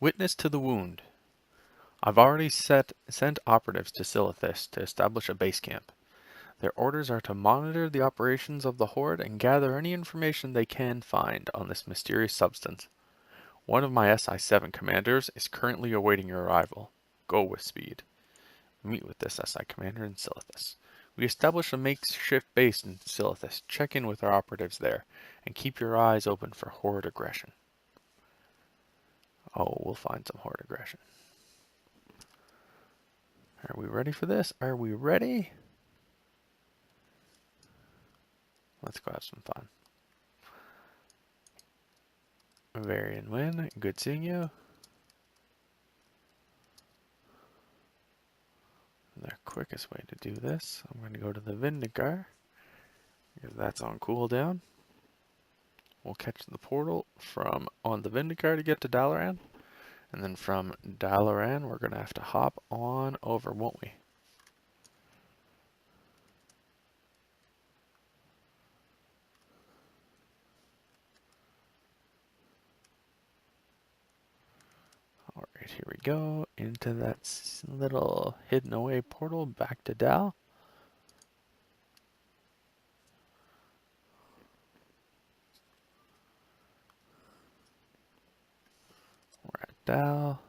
Witness to the wound. I've already sent operatives to Silithus to establish a base camp. Their orders are to monitor the operations of the Horde and gather any information they can find on this mysterious substance. One of my SI-7 commanders is currently awaiting your arrival. Go with speed. Meet with this SI commander in Silithus. We establish a makeshift base in Silithus. Check in with our operatives there, and keep your eyes open for Horde aggression. Oh, we'll find some Horde aggression. Are we ready for this? Are we ready? Let's go have some fun. Varian Win, good seeing you. The quickest way to do this, I'm going to go to the Vindicar, because that's on cooldown. We'll catch the portal from on the Vindicar to get to Dalaran, and then from Dalaran we're going to have to hop on over, won't we? Alright, here we go, into that little hidden away portal, back to Dal. We're at Dal.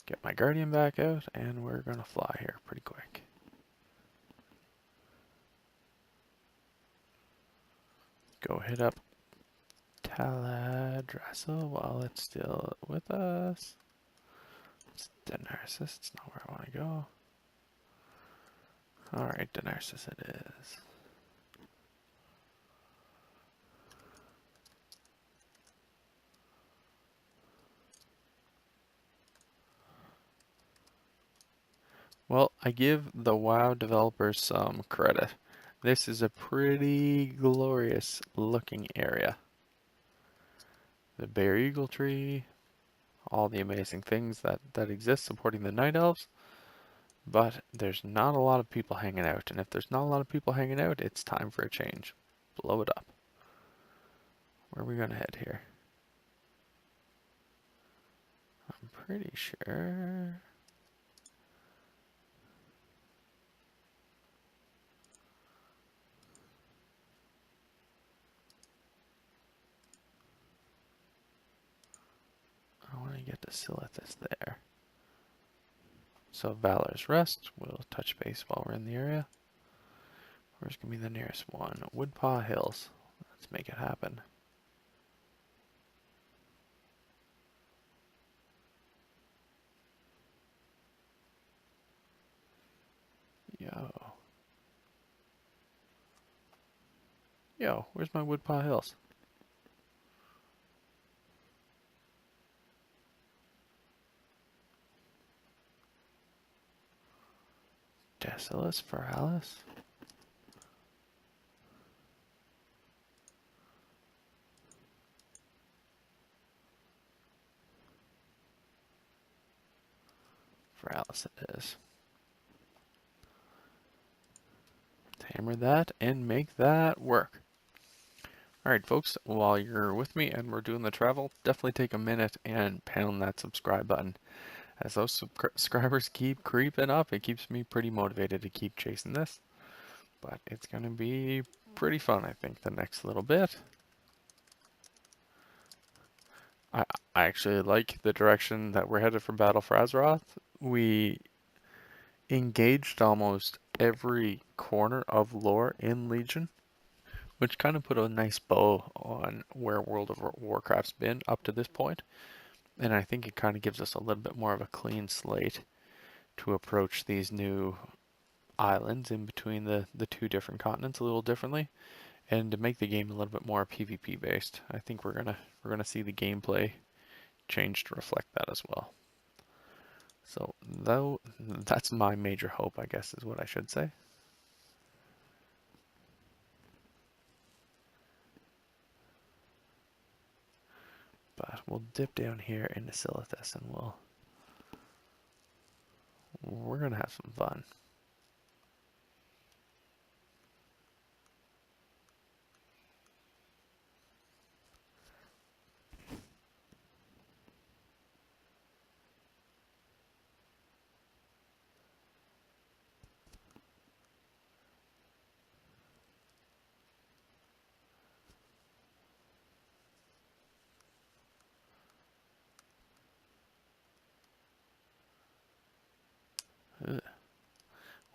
Get my Guardian back out, and we're going to fly here pretty quick. Go hit up Taladrassil while it's still with us. It's Denarsis, it's not where I want to go. Alright, Denarsis it is. Well, I give the WoW developers some credit. This is a pretty glorious looking area. The Bear Eagle tree, all the amazing things that exist supporting the Night Elves, but there's not a lot of people hanging out, and if there's not a lot of people hanging out, it's time for a change. Blow it up. Where are we gonna head here? I'm pretty sure... I want to get to Silithus there. So Valor's Rest, we'll touch base while we're in the area. Where's going to be the nearest one? Woodpaw Hills. Let's make it happen. Yo. Yo, where's my Woodpaw Hills? Decilis for Alice? For Alice it is. Hammer that and make that work. Alright folks, while you're with me and we're doing the travel, definitely take a minute and pound that subscribe button. As those subscribers keep creeping up, it keeps me pretty motivated to keep chasing this. But it's going to be pretty fun, I think, the next little bit. I actually like the direction that we're headed for Battle for Azeroth. We engaged almost every corner of lore in Legion, which kind of put a nice bow on where World of Warcraft's been up to this point. And I think it kind of gives us a little bit more of a clean slate to approach these new islands in between the two different continents a little differently, and to make the game a little bit more PvP based. I think we're gonna see the gameplay change to reflect that as well. So though that's my major hope, I guess is what I should say. But we'll dip down here into Silithus and we're gonna have some fun.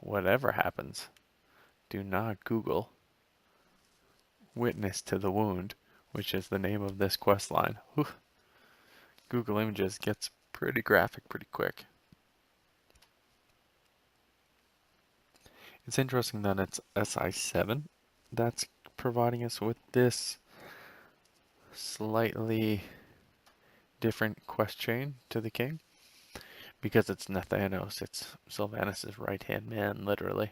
whatever happens, do not Google Witness to the Wound, which is the name of this quest line. Whew. Google Images gets pretty graphic pretty quick. It's interesting that it's SI7 that's providing us with this slightly different quest chain to the king, because it's Nathanos, it's Sylvanas' right-hand man, literally,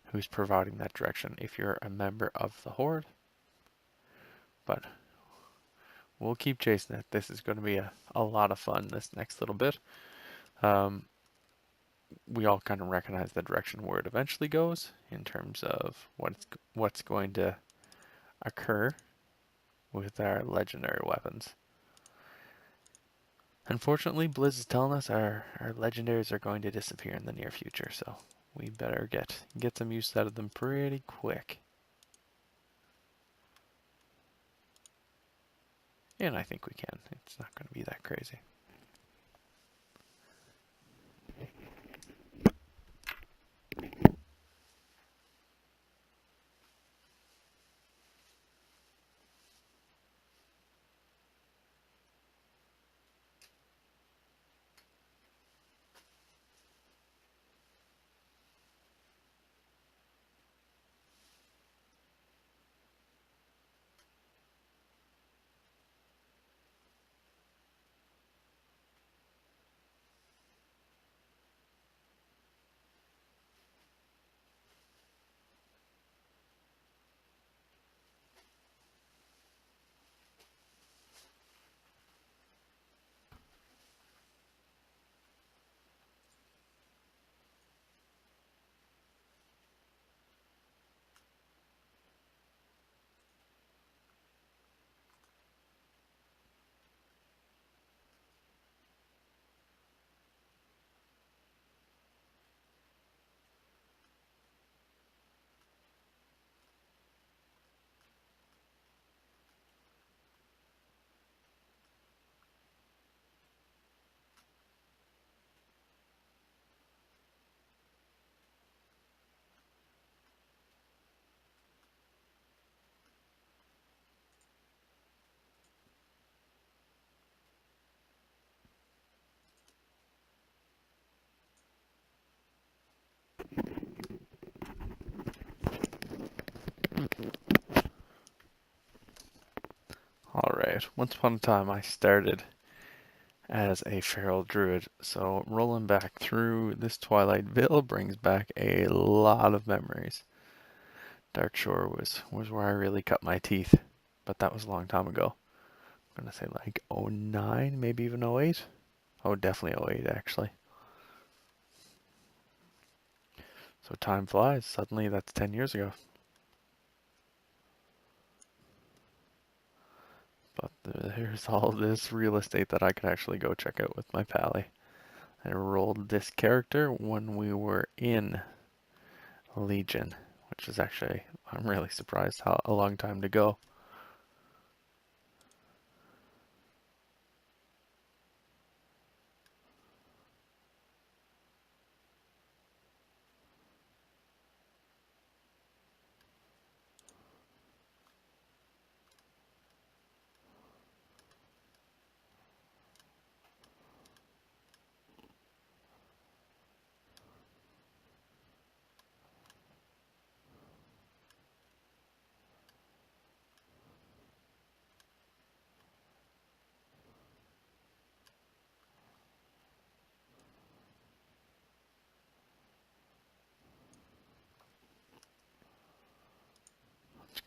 who's providing that direction if you're a member of the Horde. But we'll keep chasing it. This is going to be a lot of fun this next little bit. We all kind of recognize the direction where it eventually goes in terms of what's going to occur with our legendary weapons. Unfortunately, Blizz is telling us our legendaries are going to disappear in the near future, so we better get some use out of them pretty quick. And I think we can. It's not going to be that crazy. Alright, once upon a time I started as a feral druid, so rolling back through this Twilight Vale brings back a lot of memories. Darkshore was where I really cut my teeth, but that was a long time ago. I'm gonna say like '09, maybe even '08. Oh, definitely '08 actually. So time flies. Suddenly that's 10 years ago. But there's all this real estate that I could actually go check out with my pally. I rolled this character when we were in Legion, which is actually, I'm really surprised how a long time to go.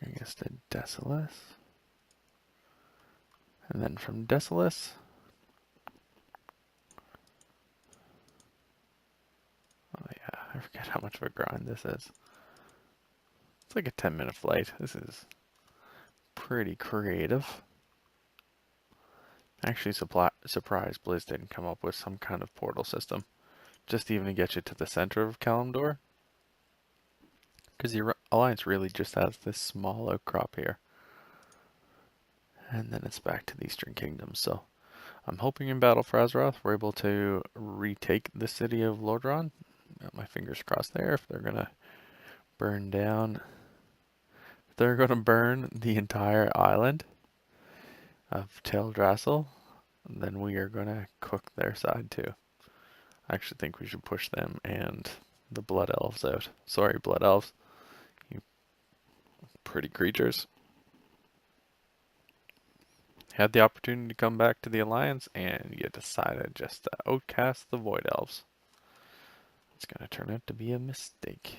I guess to Desolus. And then from Desolus, oh yeah, I forget how much of a grind this is. It's like a 10-minute flight. This is pretty creative. Actually surprised Blizz didn't come up with some kind of portal system, just even to get you to the center of Kalimdor. Because the Alliance really just has this small outcrop here. And then it's back to the Eastern Kingdoms, so I'm hoping in Battle for Azeroth we're able to retake the city of Lordran. Got my fingers crossed there. If they're gonna burn down, if they're gonna burn the entire island of Teldrassil, then we are gonna cook their side too. I actually think we should push them and the Blood Elves out. Sorry, Blood Elves, you pretty creatures. Had the opportunity to come back to the Alliance, and you decided just to outcast the Void Elves. It's gonna turn out to be a mistake.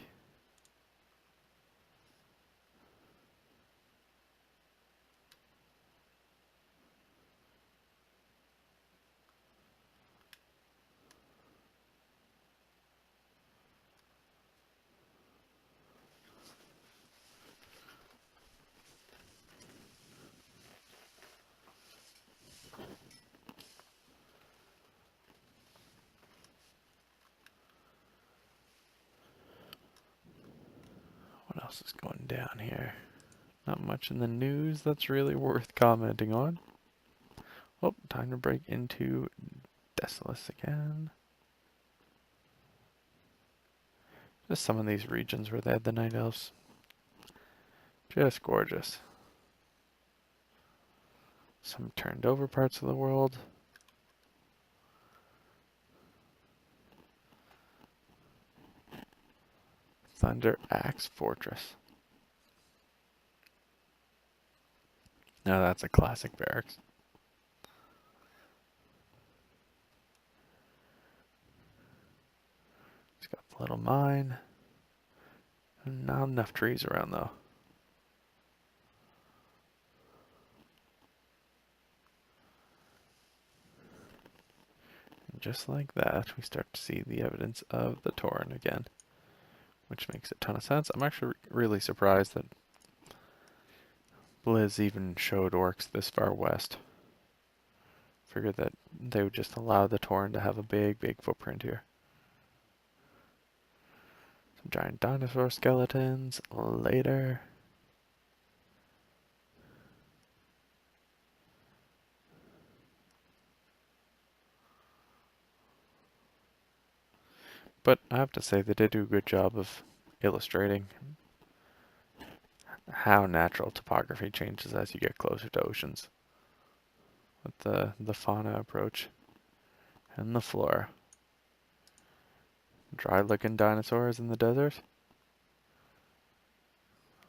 What else is going down here? Not much in the news that's really worth commenting on. Oh, time to break into Desolus again. Just some of these regions where they had the Night Elves. Just gorgeous. Some turned over parts of the world. Thunder Axe Fortress. Now that's a classic barracks. It's got the little mine. Not enough trees around though. And just like that, we start to see the evidence of the Tauren again, which makes a ton of sense. I'm actually really surprised that Blizz even showed orcs this far west. Figured that they would just allow the Tauren to have a big, big footprint here. Some giant dinosaur skeletons later. But I have to say they did do a good job of illustrating how natural topography changes as you get closer to oceans. With the fauna approach and the flora. Dry looking dinosaurs in the desert.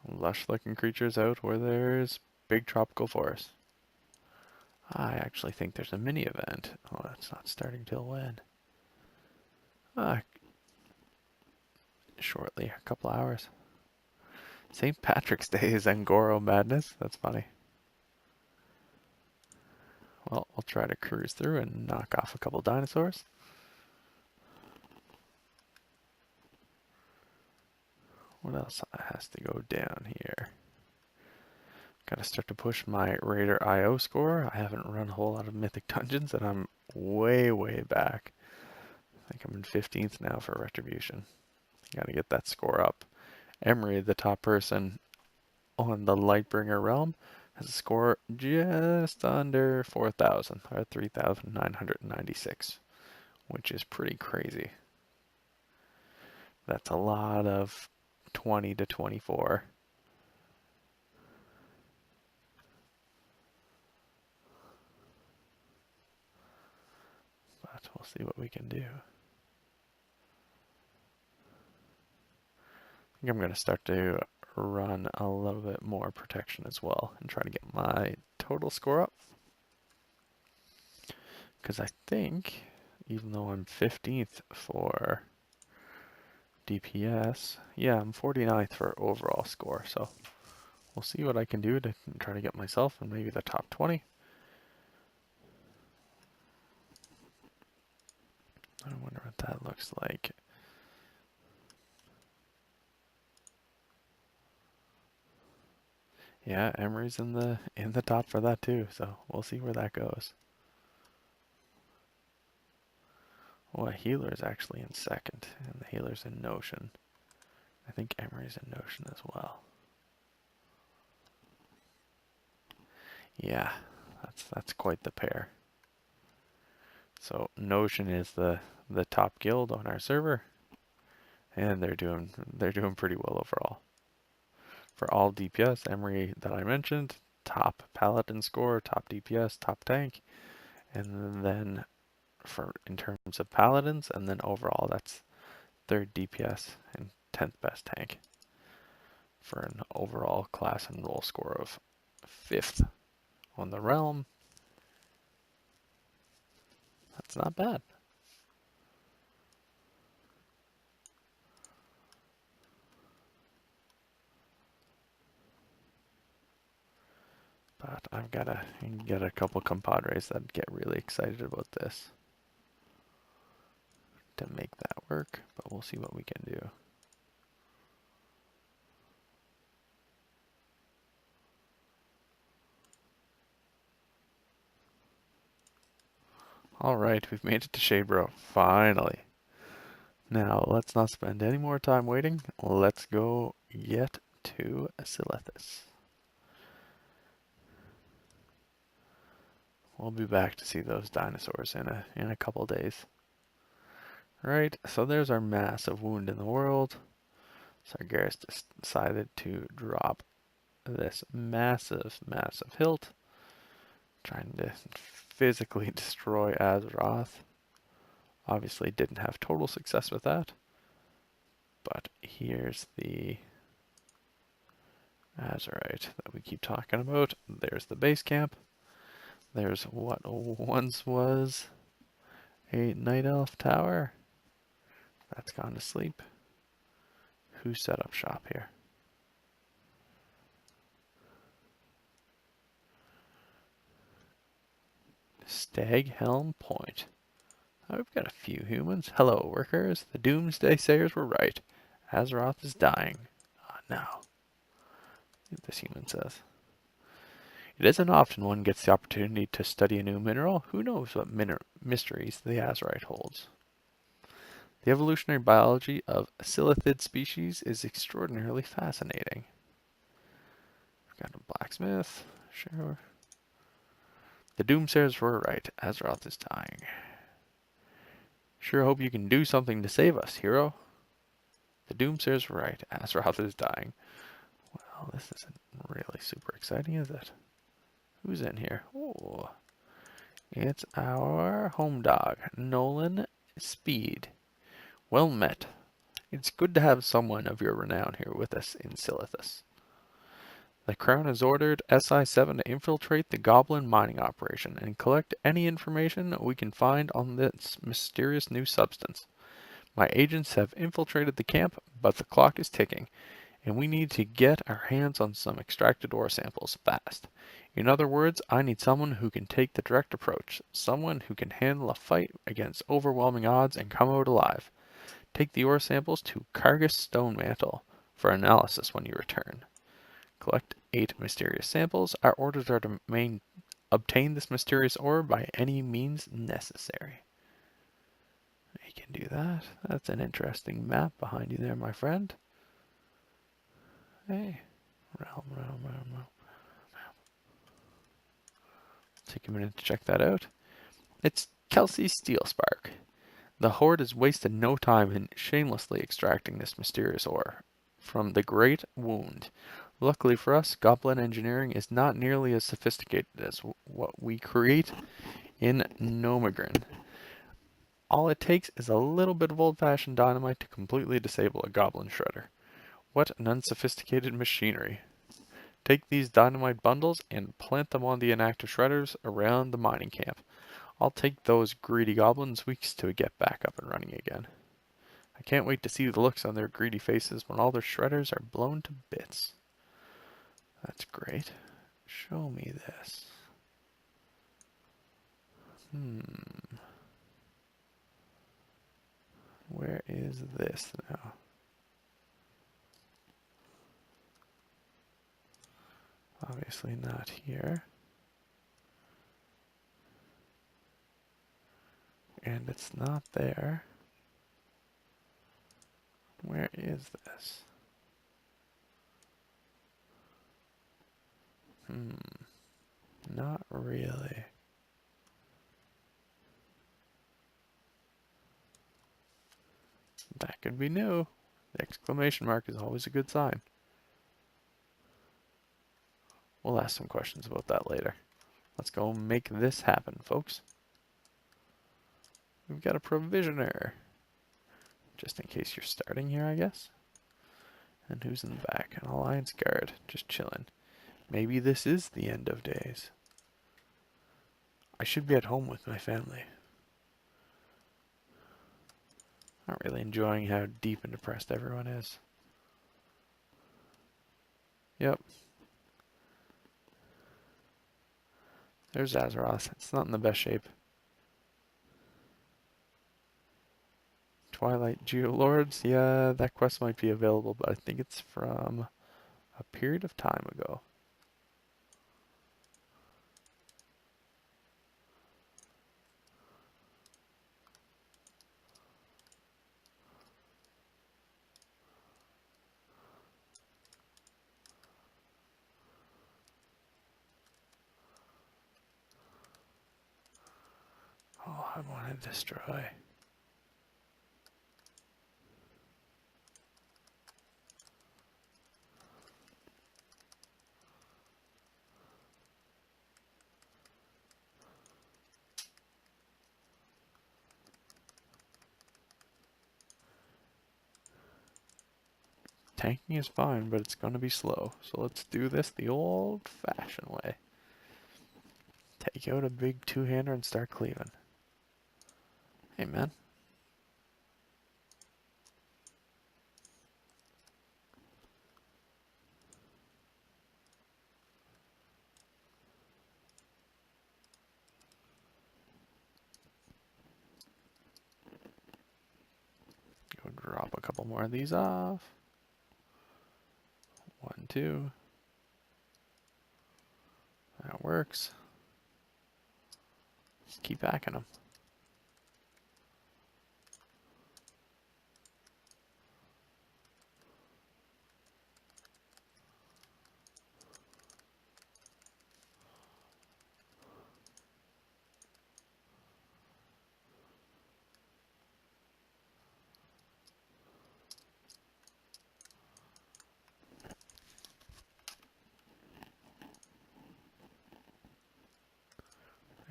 Lush looking creatures out where there's big tropical forests. I actually think there's a mini event. Oh, it's not starting till when? Shortly, a couple hours. St. Patrick's Day is Angoro Madness. That's funny. Well, we'll try to cruise through and knock off a couple dinosaurs. What else has to go down here? Gotta start to push my Raider IO score. I haven't run a whole lot of Mythic Dungeons, and I'm way, way back. I think I'm in 15th now for Retribution. Gotta get that score up. Emery, the top person on the Lightbringer realm, has a score just under 4,000, or 3,996, which is pretty crazy. That's a lot of 20 to 24. But we'll see what we can do. I think I'm going to start to run a little bit more protection as well and try to get my total score up. Because I think, even though I'm 15th for DPS, yeah, I'm 49th for overall score. So we'll see what I can do to try to get myself in maybe the top 20. I wonder what that looks like. Yeah, Emery's in the top for that too, so we'll see where that goes. Oh, a healer's actually in second, and the healer's in Notion. I think Emery's in Notion as well. Yeah, that's quite the pair. So Notion is the top guild on our server, and they're doing pretty well overall. For all DPS, Emery that I mentioned, top Paladin score, top DPS, top tank, and then for in terms of Paladins, and then overall that's third DPS and 10th best tank for an overall class and role score of 5th on the realm. That's not bad. But I've got to get a couple compadres that get really excited about this to make that work, but we'll see what we can do. Alright, we've made it to Shadebro, finally. Now, let's not spend any more time waiting. Let's go get to Silithus. We'll be back to see those dinosaurs in a couple days. Right, so there's our massive wound in the world. Sargeras decided to drop this massive hilt, trying to physically destroy Azeroth. Obviously didn't have total success with that, but here's the Azerite that we keep talking about. There's the base camp. There's what once was a night elf tower. That's gone to sleep. Who set up shop here? Staghelm Point. Oh, we've got a few humans. Hello, workers. The Doomsday Sayers were right. Azeroth is dying. No. This human says. It isn't often one gets the opportunity to study a new mineral. Who knows what mysteries the Azerite holds? The evolutionary biology of Silithid species is extraordinarily fascinating. We've got a blacksmith. Sure. The Doomsayers were right. Azeroth is dying. Sure hope you can do something to save us, hero. The Doomsayers were right. Azeroth is dying. Well, this isn't really super exciting, is it? Who's in here? Oh, it's our home dog, Nolan Speed. Well met. It's good to have someone of your renown here with us in Silithus. The Crown has ordered SI-7 to infiltrate the Goblin mining operation and collect any information we can find on this mysterious new substance. My agents have infiltrated the camp, but the clock is ticking, and we need to get our hands on some extracted ore samples fast. In other words, I need someone who can take the direct approach, someone who can handle a fight against overwhelming odds and come out alive. Take the ore samples to Kargus Stone Mantle for analysis when you return. Collect 8 mysterious samples. Our orders are to obtain this mysterious ore by any means necessary. You can do that. That's an interesting map behind you there, my friend. Hey. Realm. Take a minute to check that out. It's Kelsey Steelspark. The Horde has wasted no time in shamelessly extracting this mysterious ore from the Great Wound. Luckily for us, Goblin engineering is not nearly as sophisticated as what we create in Nomagrin. All it takes is a little bit of old-fashioned dynamite to completely disable a Goblin shredder. What an unsophisticated machinery. Take these dynamite bundles and plant them on the inactive shredders around the mining camp. I'll take those greedy goblins weeks to get back up and running again. I can't wait to see the looks on their greedy faces when all their shredders are blown to bits. That's great. Show me this. Where is this now? Obviously not here. And it's not there. Where is this? Not really. That could be new. The exclamation mark is always a good sign. We'll ask some questions about that later. Let's go make this happen, folks. We've got a provisioner. Just in case you're starting here, I guess. And who's in the back? An alliance guard, just chilling. Maybe this is the end of days. I should be at home with my family. Not really enjoying how deep and depressed everyone is. Yep. There's Azeroth. It's not in the best shape. Twilight Geolords, yeah, that quest might be available, but I think it's from a period of time ago. Oh, I want to destroy. Tanking is fine, but it's going to be slow. So let's do this the old-fashioned way. Take out a big two-hander and start cleaving. Hey, man. Go drop a couple more of these off. 1, 2. That works. Just keep hacking them.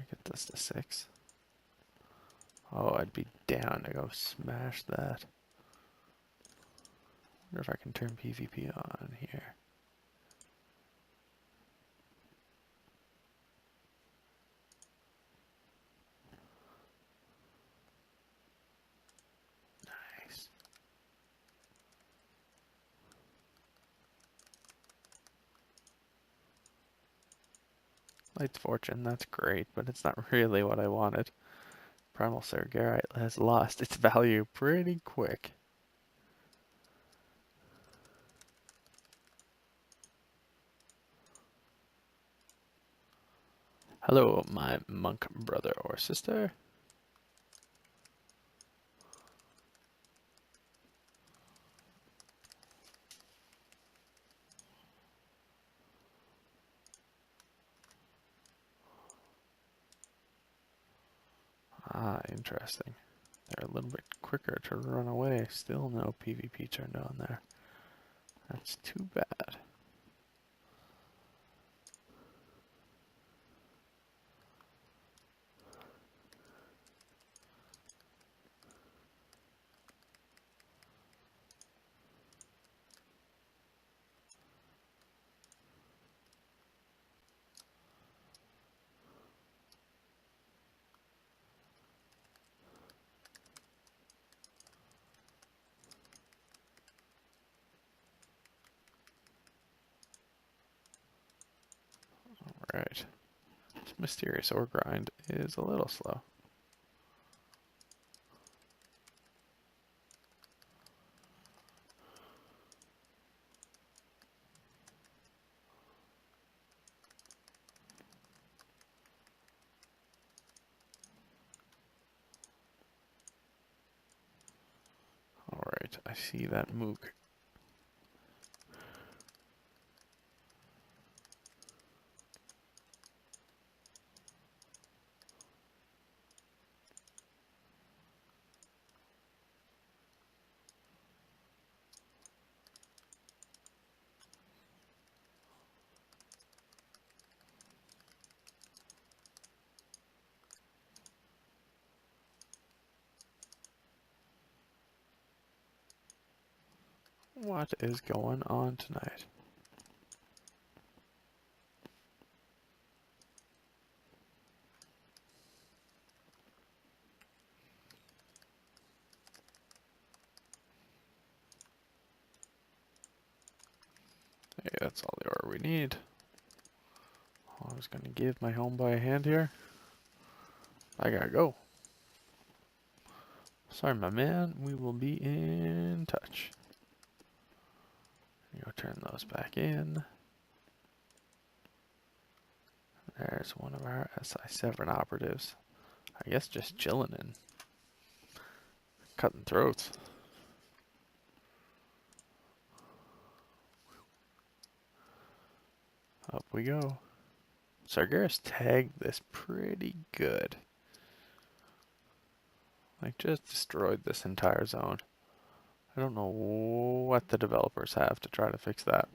Get this to 6. Oh, I'd be down to go smash that. Wonder if I can turn PvP on here. Nice. Light's Fortune, that's great, but it's not really what I wanted. Primal Sargerite has lost its value pretty quick. Hello, my monk brother or sister. Ah, interesting. They're a little bit quicker to run away. Still no PvP turned on there. That's too bad. Alright. This mysterious ore grind is a little slow. Alright, I see that mook. What is going on tonight? Hey, that's all the ore we need. I was gonna give my home by hand here. I gotta go. Sorry, my man. We will be in touch. Go turn those back in. There's one of our SI7 operatives. I guess just chilling and cutting throats. Up we go. Sargeras tagged this pretty good. Like, just destroyed this entire zone. I don't know what the developers have to try to fix that.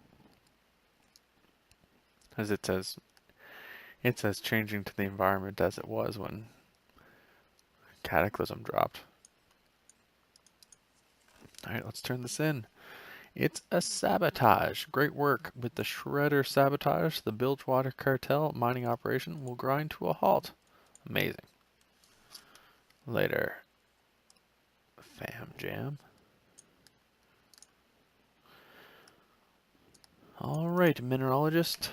As it says changing to the environment as it was when Cataclysm dropped. Alright, let's turn this in. It's a sabotage. Great work. With the Shredder sabotage, the Bilgewater Cartel mining operation will grind to a halt. Amazing. Later. Fam jam. Alright, mineralogist.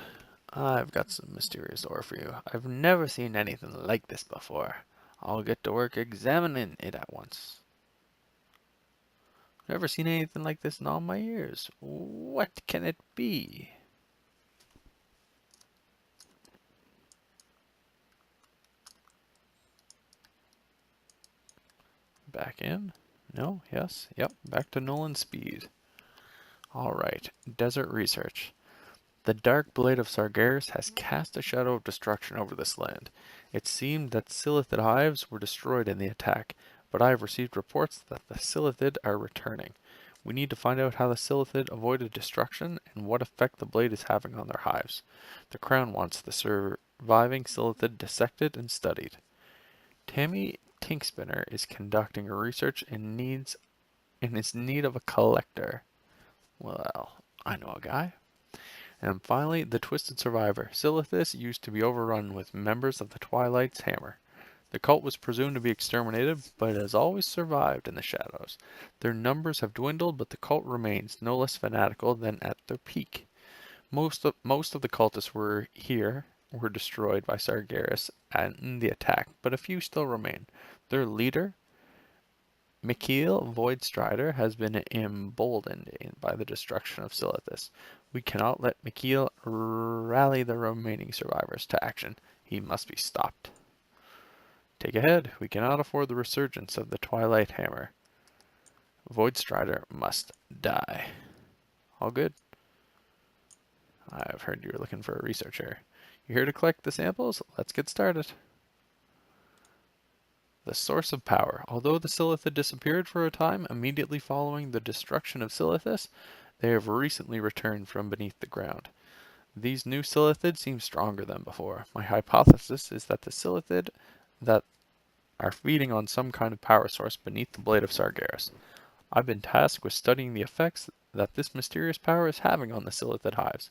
I've got some mysterious ore for you. I've never seen anything like this before. I'll get to work examining it at once. Never seen anything like this in all my years. What can it be? Back in? No? Yes? Yep. Back to Nolan speed. Alright. Desert research. The dark blade of Sargeras has cast a shadow of destruction over this land. It seemed that Silithid hives were destroyed in the attack, but I have received reports that the Silithid are returning. We need to find out how the Silithid avoided destruction and what effect the blade is having on their hives. The Crown wants the surviving Silithid dissected and studied. Tammy Tinkspinner is conducting research and is in need of a collector. Well, I know a guy. And finally, the Twisted Survivor. Silithus used to be overrun with members of the Twilight's Hammer. The cult was presumed to be exterminated, but it has always survived in the shadows. Their numbers have dwindled, but the cult remains no less fanatical than at their peak. Most of the cultists were destroyed by Sargeras in the attack, but a few still remain. Their leader, Mikhail Voidstrider, has been emboldened by the destruction of Silithus. We cannot let Mikhail rally the remaining survivors to action. He must be stopped. Take ahead. We cannot afford the resurgence of the Twilight Hammer. Voidstrider must die. All good? I've heard you were looking for a researcher. You here to collect the samples? Let's get started. The source of power. Although the Silithid disappeared for a time immediately following the destruction of Silithus, they have recently returned from beneath the ground. These new Silithid seem stronger than before. My hypothesis is that the Silithid that are feeding on some kind of power source beneath the blade of Sargeras. I've been tasked with studying the effects that this mysterious power is having on the Silithid hives.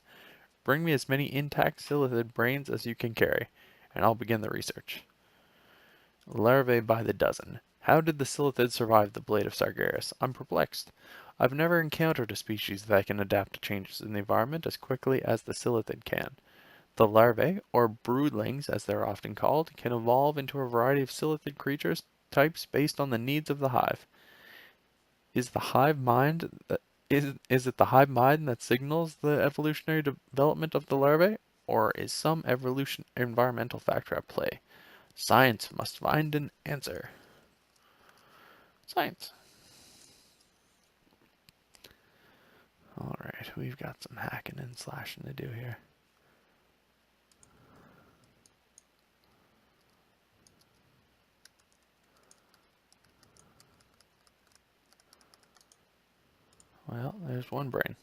Bring me as many intact Silithid brains as you can carry, and I'll begin the research. Larvae by the dozen. How did the Silithid survive the blade of Sargeras? I'm perplexed. I've never encountered a species that can adapt to changes in the environment as quickly as the Silithid can. The larvae, or broodlings as they're often called, can evolve into a variety of Silithid creatures types based on the needs of the hive. Is the hive mind is it the hive mind that signals the evolutionary development of the larvae, or is some environmental factor at play? Science must find an answer. Science. Alright, we've got some hacking and slashing to do here. Well, there's one brain.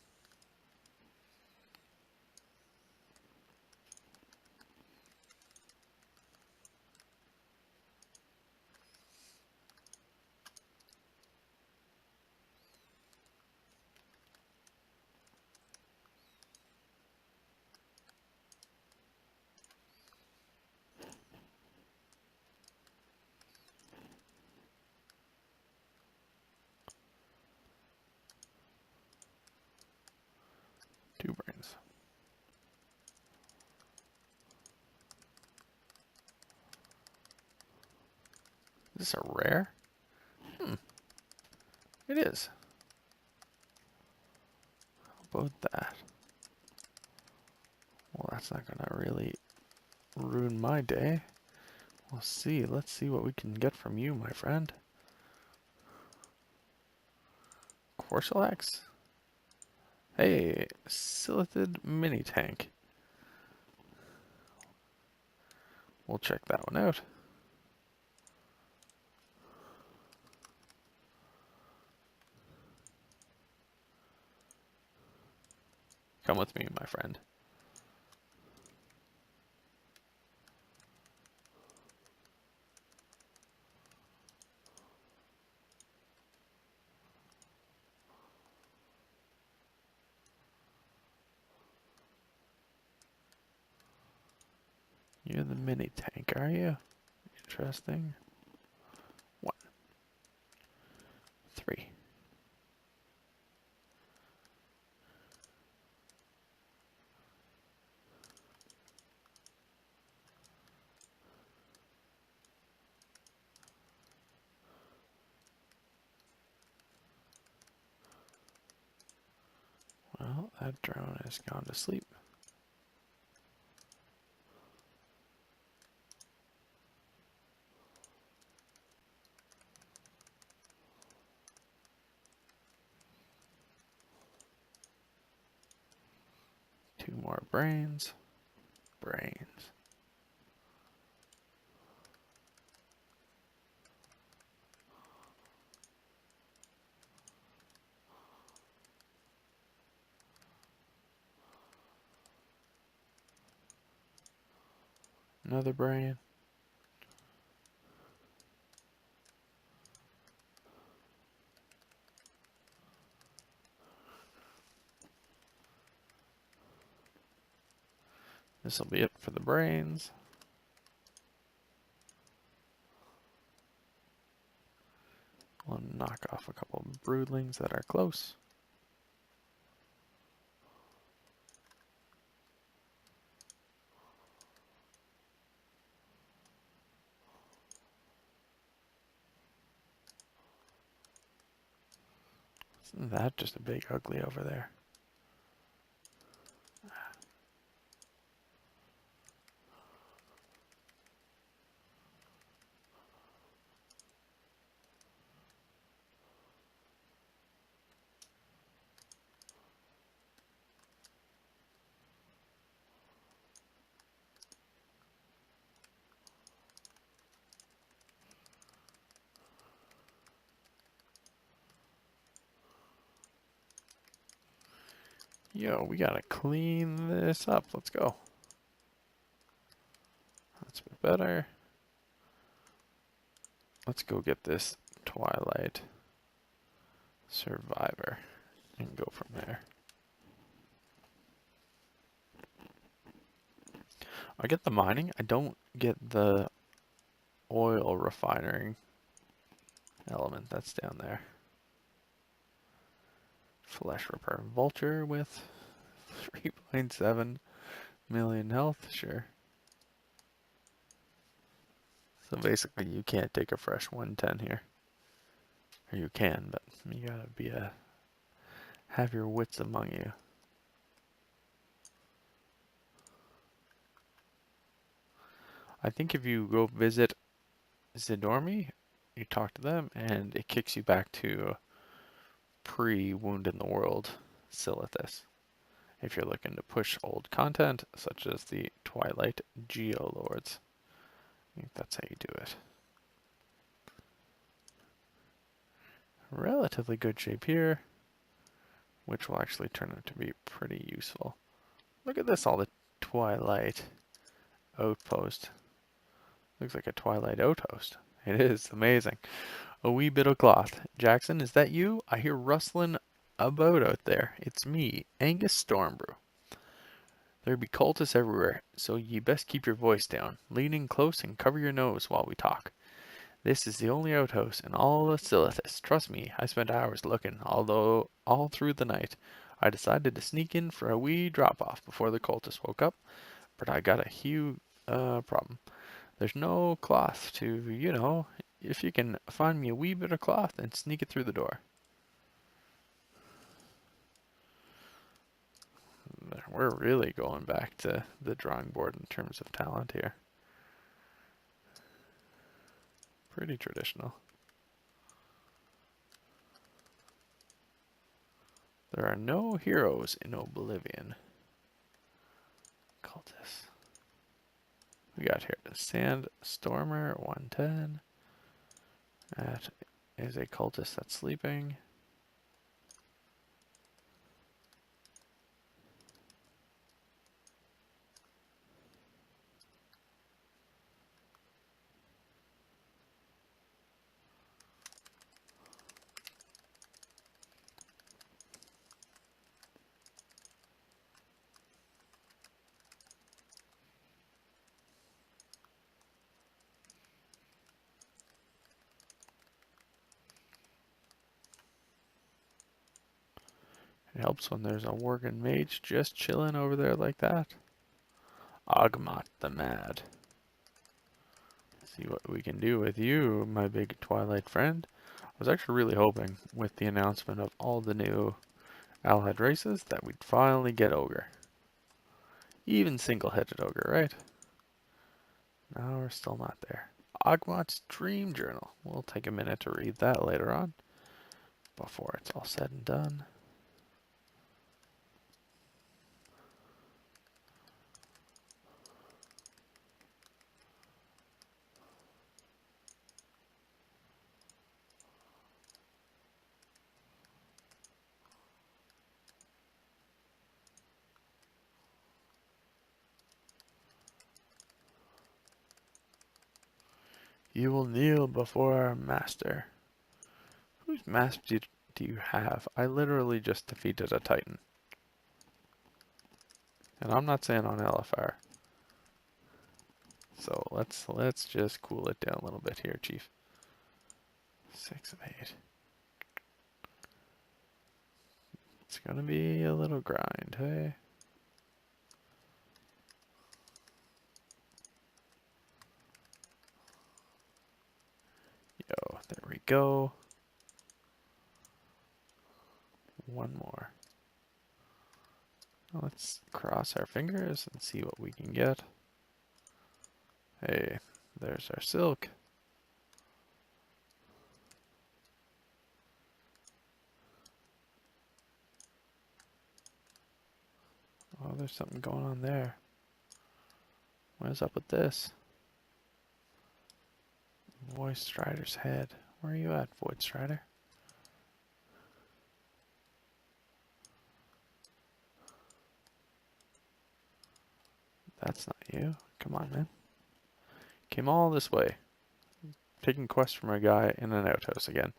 Is this a rare? It is. How about that? Well, that's not gonna really ruin my day. We'll see. Let's see what we can get from you, my friend. Corsolex? Hey, Silithid mini tank. We'll check that one out. Come with me, my friend. You're the mini tank, are you? Interesting. 1, 3. Well, that drone has gone to sleep. Two more brains. Brains. Another brain. This will be it for the brains. We'll knock off a couple of broodlings that are close. Isn't that just a big ugly over there? Yo, we gotta clean this up. Let's go. That's a bit better. Let's go get this Twilight Survivor and go from there. I get the mining. I don't get the oil refining element that's down there. Flesh repair vulture with 3.7 million health, sure. So basically you can't take a fresh 110 here. Or you can, but you gotta be have your wits among you. I think if you go visit Zidormi, you talk to them, and it kicks you back to pre-Wound in the World Silithus. If you're looking to push old content, such as the Twilight Geolords. I think that's how you do it. Relatively good shape here, which will actually turn out to be pretty useful. Look at this, all the Twilight outpost. Looks like a Twilight outpost. It is amazing. A wee bit of cloth. Jackson, is that you? I hear rustling about out there. It's me, Angus Stormbrew. There be cultists everywhere, so ye best keep your voice down. Lean in close and cover your nose while we talk. This is the only outhouse in all of Silithus. Trust me, I spent hours looking, although all through the night. I decided to sneak in for a wee drop-off before the cultists woke up, but I got a huge problem. There's no cloth to, if you can find me a wee bit of cloth and sneak it through the door. We're really going back to the drawing board in terms of talent here. Pretty traditional. There are no heroes in Oblivion. Cultists. We got here the Sandstormer 110. That is a cultist that's sleeping. It helps when there's a Worgen mage just chilling over there like that. Ogmot the Mad. See what we can do with you, my big Twilight friend. I was actually really hoping with the announcement of all the new allied races that we'd finally get Ogre. Even single-headed Ogre, right? No, we're still not there. Ogmot's Dream Journal. We'll take a minute to read that later on, before it's all said and done. You will kneel before our master. Whose master do you have? I literally just defeated a Titan. And I'm not saying on LFR. So let's just cool it down a little bit here, Chief. 6 of 8. It's gonna be a little grind, hey? Yo, there we go. One more. Let's cross our fingers and see what we can get. Hey, there's our silk. Oh, there's something going on there. What is up with this? Void Strider's head. Where are you at, Void Strider? That's not you. Come on, man. Came all this way. Taking quests from a guy in an outhouse again.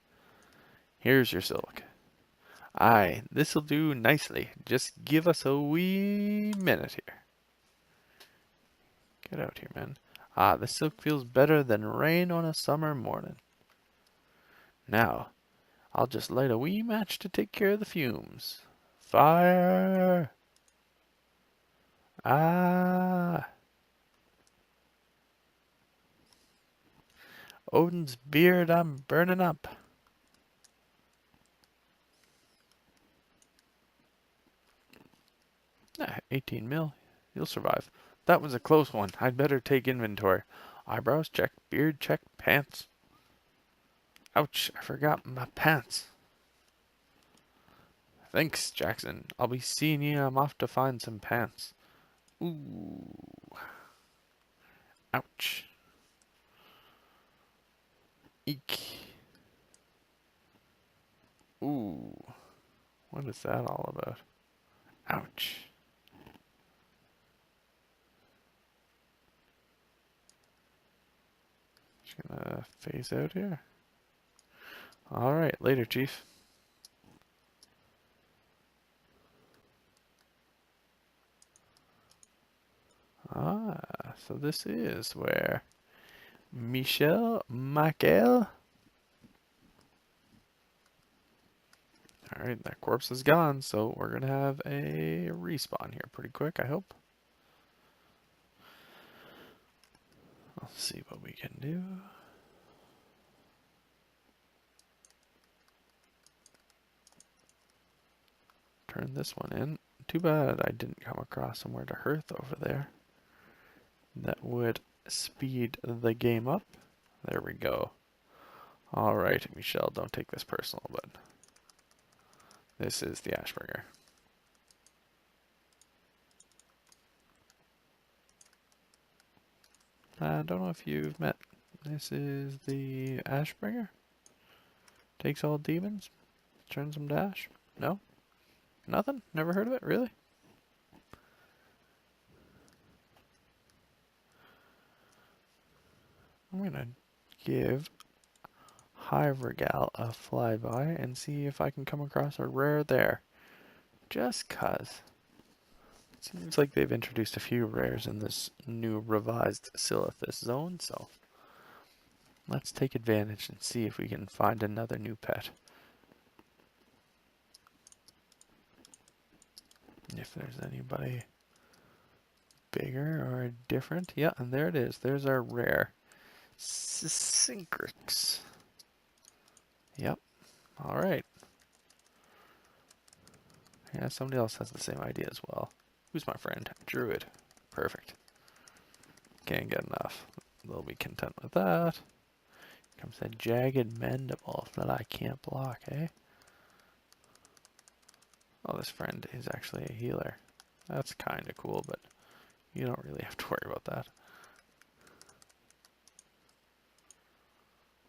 Here's your silk. Aye, this'll do nicely. Just give us a wee minute here. Get out here, man. Ah, the silk feels better than rain on a summer morning. Now, I'll just light a wee match to take care of the fumes. Fire! Ah! Odin's beard, I'm burning up. 18 mil. You'll survive. That was a close one. I'd better take inventory. Eyebrows check, beard check, pants. Ouch, I forgot my pants. Thanks, Jackson. I'll be seeing you. I'm off to find some pants. Ooh. Ouch. Eek. Ooh. What is that all about? Ouch. Just gonna phase out here. Alright, later, Chief. Ah, so this is where Michael. Alright, that corpse is gone, so we're gonna have a respawn here pretty quick, I hope. I'll see what we can do. turn this one in. Too bad I didn't come across somewhere to hearth over there. That would speed the game up. There we go. Alright, Michelle, don't take this personal, but this is the Ashbringer. I don't know if you've met. This is the Ashbringer. Takes all demons, turns them to ash. No? Nothing? Never heard of it? Really? I'm gonna give Hyvergal a flyby and see if I can come across a rare there. Just cuz. Seems like they've introduced a few rares in this new revised Silithus zone, so let's take advantage and see if we can find another new pet. If there's anybody bigger or different. Yeah, and there it is. There's our rare. Syncrix. Yep. Alright. Yeah, somebody else has the same idea as well. Who's my friend? Druid. Perfect. Can't get enough. They'll be content with that. Comes that jagged mandible that I can't block, eh? Oh, this friend is actually a healer. That's kind of cool, but you don't really have to worry about that.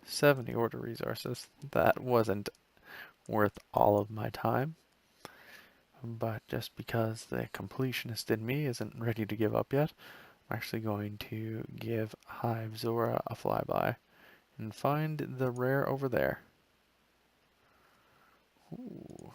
70 order resources. That wasn't worth all of my time. But just because the completionist in me isn't ready to give up yet, I'm actually going to give Hive Zora a flyby and find the rare over there. Ooh.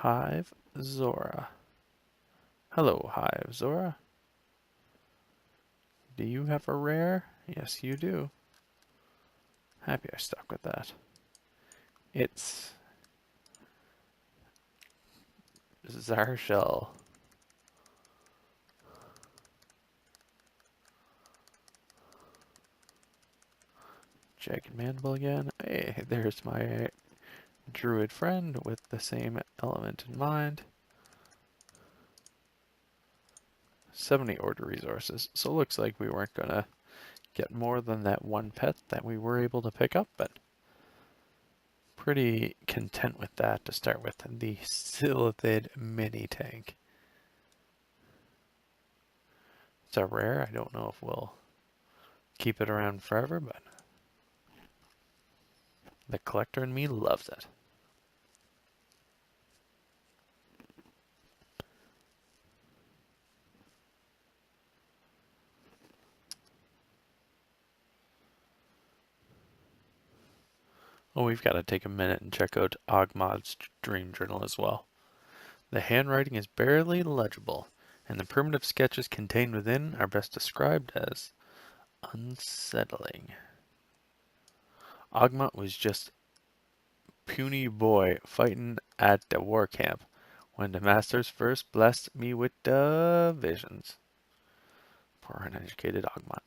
Hive Zora. Hello, Hive Zora. Do you have a rare? Yes, you do. Happy I stuck with that. It's Zarshell. Jagged Mandible again. Hey, there's my druid friend with the same element in mind. 70 order resources. So it looks like we weren't gonna get more than that one pet that we were able to pick up, but pretty content with that to start with. The Silithid mini tank. It's a rare. I don't know if we'll keep it around forever, but the collector in me loves it. Oh, we've got to take a minute and check out Ogmod's dream journal as well. The handwriting is barely legible, and the primitive sketches contained within are best described as unsettling. Ogmod was just puny boy fighting at the war camp when the masters first blessed me with the visions. Poor uneducated Ogmod.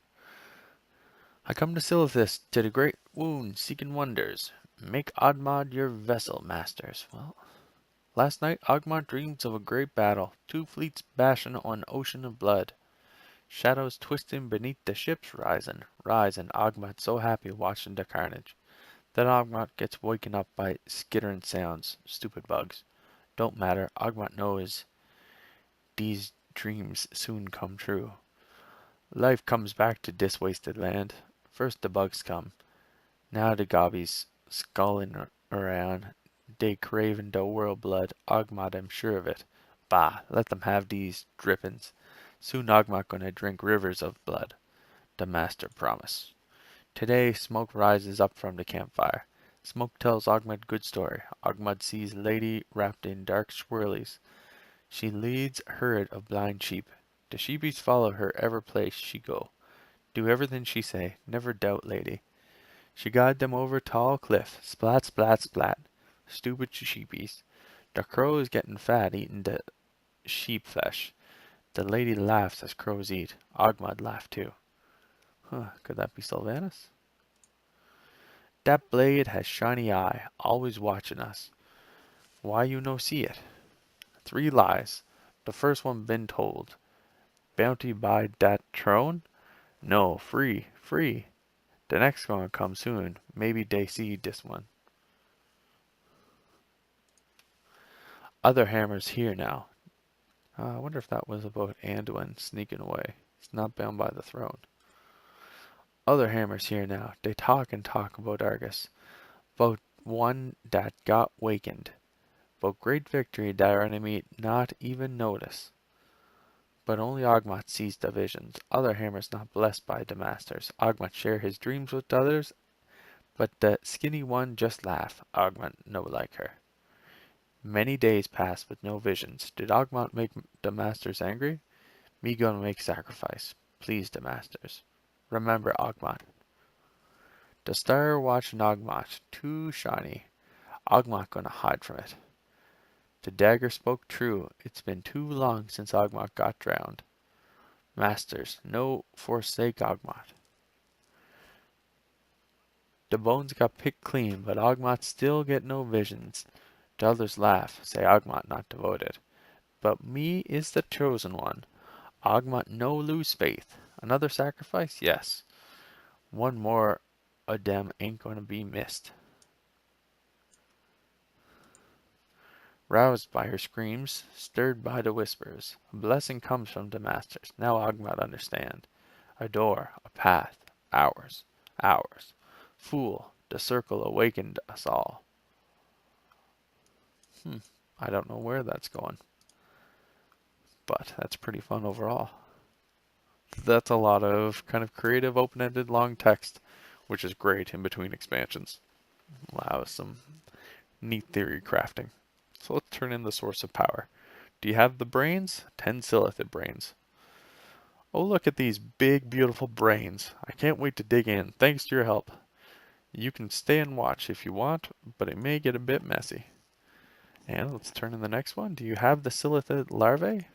I come to Silithus to the great wound seeking wonders. Make Ogmod your vessel, masters. Well, last night Ogmod dreams of a great battle, two fleets bashing on ocean of blood. Shadows twisting beneath the ships rise and Ogmod so happy watching the carnage. Then Ogmod gets waken up by skittering sounds, stupid bugs. Don't matter, Ogmod knows these dreams soon come true. Life comes back to this wasted land. First the bugs come, now the gobbies skulling around. They craving the world blood, Ogmod I'm sure of it. Bah, let them have these drippings. Soon Ogmod gonna drink rivers of blood. The master promise. Today smoke rises up from the campfire. Smoke tells Ogmad good story. Ogmad sees lady wrapped in dark swirlies. She leads herd of blind sheep. The sheepies follow her ever place she go. Do everything she say, never doubt lady. She guide them over tall cliff, splat splat splat. Stupid sheepies. The crow is getting fat eating the sheep flesh. The lady laughs as crows eat. Ogmad laughed too. Huh, could that be Sylvanas? That blade has shiny eye, always watching us. Why you no see it? 3 lies. The first one been told. Bounty by dat throne? No, free, free. The next gonna come soon. Maybe they see this one. Other hammers here now. I wonder if that was about Anduin sneaking away. He's not bound by the throne. Other hammers here now. They talk and talk about Argus. About one that got wakened. About great victory that our enemy not even notice. But only Ogmot sees the visions. Other hammers not blessed by the masters. Ogmot share his dreams with others, but the skinny one just laugh. Ogmot no like her. Many days passed with no visions. Did Ogmot make the masters angry? Me gonna make sacrifice. Please the masters. Remember Ogmot. The star watching Ogmot. Too shiny. Ogmot gonna hide from it. The dagger spoke true. It's been too long since Ogmot got drowned. Masters, no forsake Ogmot. The bones got picked clean, but Ogmot still get no visions. The others laugh, say Ogmot not devoted. But me is the chosen one. Ogmot no lose faith. Another sacrifice? Yes. One more of them ain't gonna be missed. Roused by her screams, stirred by the whispers, a blessing comes from the masters. Now Ogmot understand. A door, a path, ours, ours. Fool, the circle awakened us all. I don't know where that's going, but that's pretty fun overall. That's a lot of kind of creative, open-ended, long text, which is great in between expansions. Allows some neat theory crafting. So let's turn in the source of power. Do you have the brains? 10 Silithid brains. Oh, look at these big, beautiful brains. I can't wait to dig in. Thanks to your help. You can stay and watch if you want, but it may get a bit messy. And let's turn in the next one. Do you have the Silithid larvae?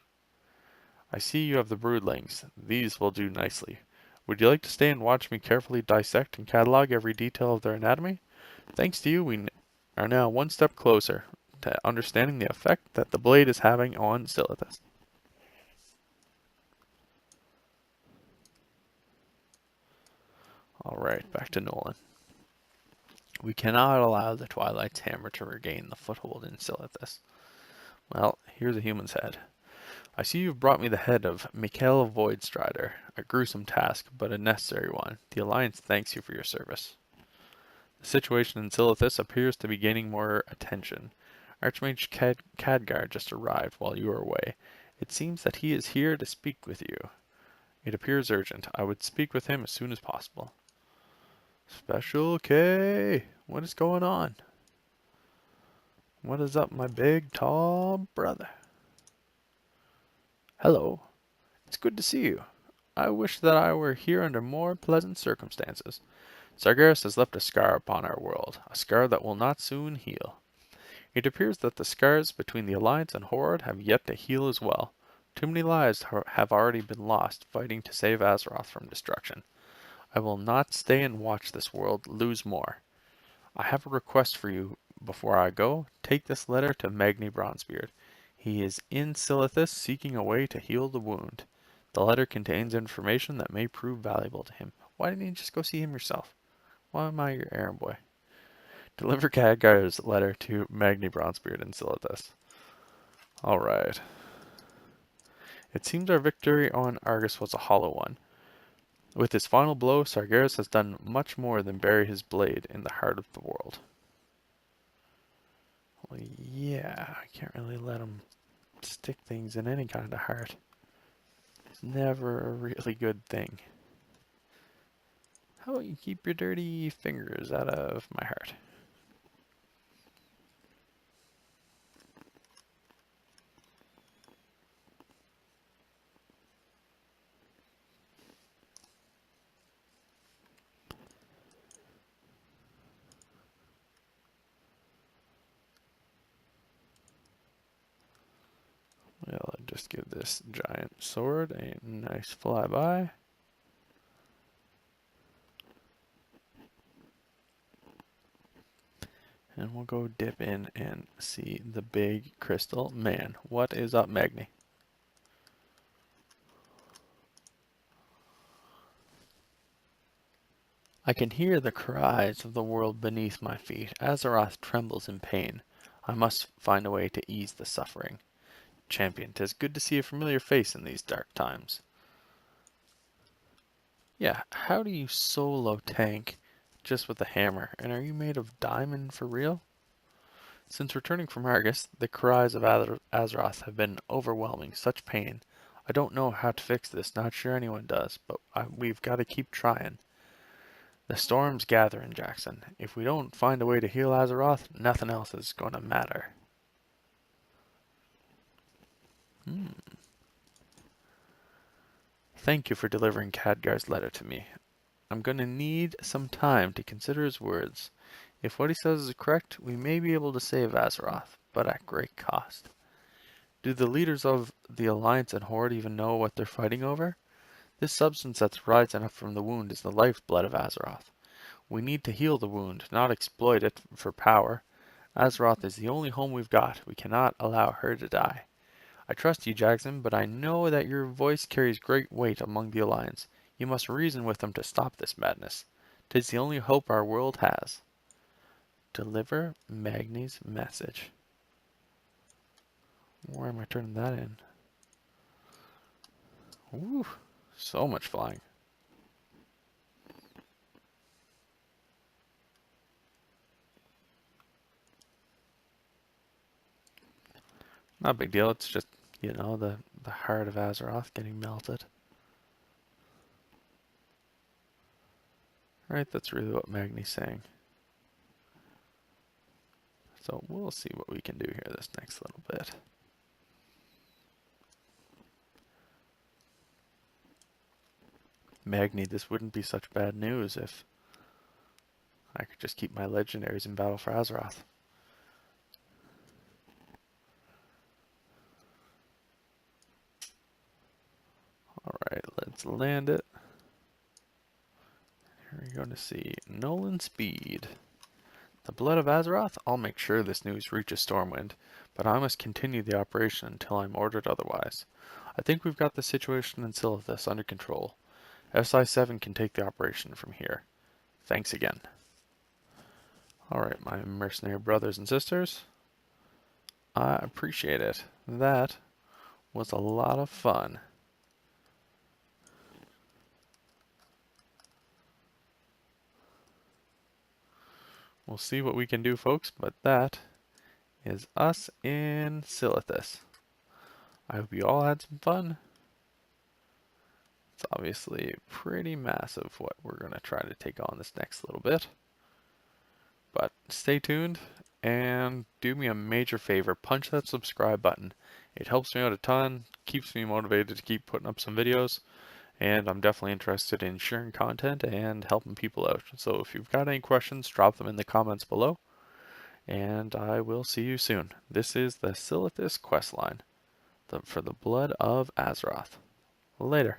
I see you have the broodlings. These will do nicely. Would you like to stay and watch me carefully dissect and catalog every detail of their anatomy? Thanks to you, we are now one step closer to understanding the effect that the blade is having on Silithus. Alright, back to Nolan. We cannot allow the Twilight's hammer to regain the foothold in Silithus. Well, here's a human's head. I see you've brought me the head of Mikhail Voidstrider, a gruesome task, but a necessary one. The Alliance thanks you for your service. The situation in Silithus appears to be gaining more attention. Archmage Khadgar just arrived while you were away. It seems that he is here to speak with you. It appears urgent. I would speak with him as soon as possible. Special K! What is going on? What is up, my big, tall brother? Hello. It's good to see you. I wish that I were here under more pleasant circumstances. Sargeras has left a scar upon our world, a scar that will not soon heal. It appears that the scars between the Alliance and Horde have yet to heal as well. Too many lives have already been lost fighting to save Azeroth from destruction. I will not stay and watch this world lose more. I have a request for you before I go. Take this letter to Magni Bronzebeard. He is in Silithus seeking a way to heal the wound. The letter contains information that may prove valuable to him. Why didn't you just go see him yourself? Why am I your errand boy? Deliver Khadgar's letter to Magni Bronzebeard in Silithus. Alright. It seems our victory on Argus was a hollow one. With his final blow, Sargeras has done much more than bury his blade in the heart of the world. Well, yeah, I can't really let him stick things in any kind of heart. It's never a really good thing. How about you keep your dirty fingers out of my heart? just give this giant sword a nice flyby. And we'll go dip in and see the big crystal. Man, what is up, Magni? I can hear the cries of the world beneath my feet. Azeroth trembles in pain. I must find a way to ease the suffering. Champion, 'tis good to see a familiar face in these dark times. Yeah, how do you solo tank just with a hammer? And are you made of diamond for real? Since returning from Argus, the cries of Azeroth have been overwhelming. Such pain. I don't know how to fix this. Not sure anyone does, but we've got to keep trying. The storm's gathering, Jackson. If we don't find a way to heal Azeroth, nothing else is going to matter. Thank you for delivering Khadgar's letter to me. I'm going to need some time to consider his words. If what he says is correct, we may be able to save Azeroth, but at great cost. Do the leaders of the Alliance and Horde even know what they're fighting over? This substance that's rising up from the wound is the lifeblood of Azeroth. We need to heal the wound, not exploit it for power. Azeroth is the only home we've got. We cannot allow her to die. I trust you, Jackson, but I know that your voice carries great weight among the Alliance. You must reason with them to stop this madness. 'Tis the only hope our world has. Deliver Magni's message. Where am I turning that in? Woo, so much flying. Not a big deal, it's just, you know, the heart of Azeroth getting melted. Right, that's really what Magni's saying. So we'll see what we can do here this next little bit. Magni, this wouldn't be such bad news if I could just keep my legendaries in battle for Azeroth. Alright, let's land it. Here we're going to see Nolan Speed. The blood of Azeroth? I'll make sure this news reaches Stormwind, but I must continue the operation until I'm ordered otherwise. I think we've got the situation in Silithus under control. SI-7 can take the operation from here. Thanks again. Alright, my mercenary brothers and sisters. I appreciate it. That was a lot of fun. We'll see what we can do, folks, but that is us in Silithus. I hope you all had some fun. It's obviously pretty massive what we're going to try to take on this next little bit. But stay tuned and do me a major favor, punch that subscribe button. It helps me out a ton, keeps me motivated to keep putting up some videos, and I'm definitely interested in sharing content and helping people out. So if you've got any questions, drop them in the comments below, and I will see you soon. This is the Silithus questline for the Blood of Azeroth. Later.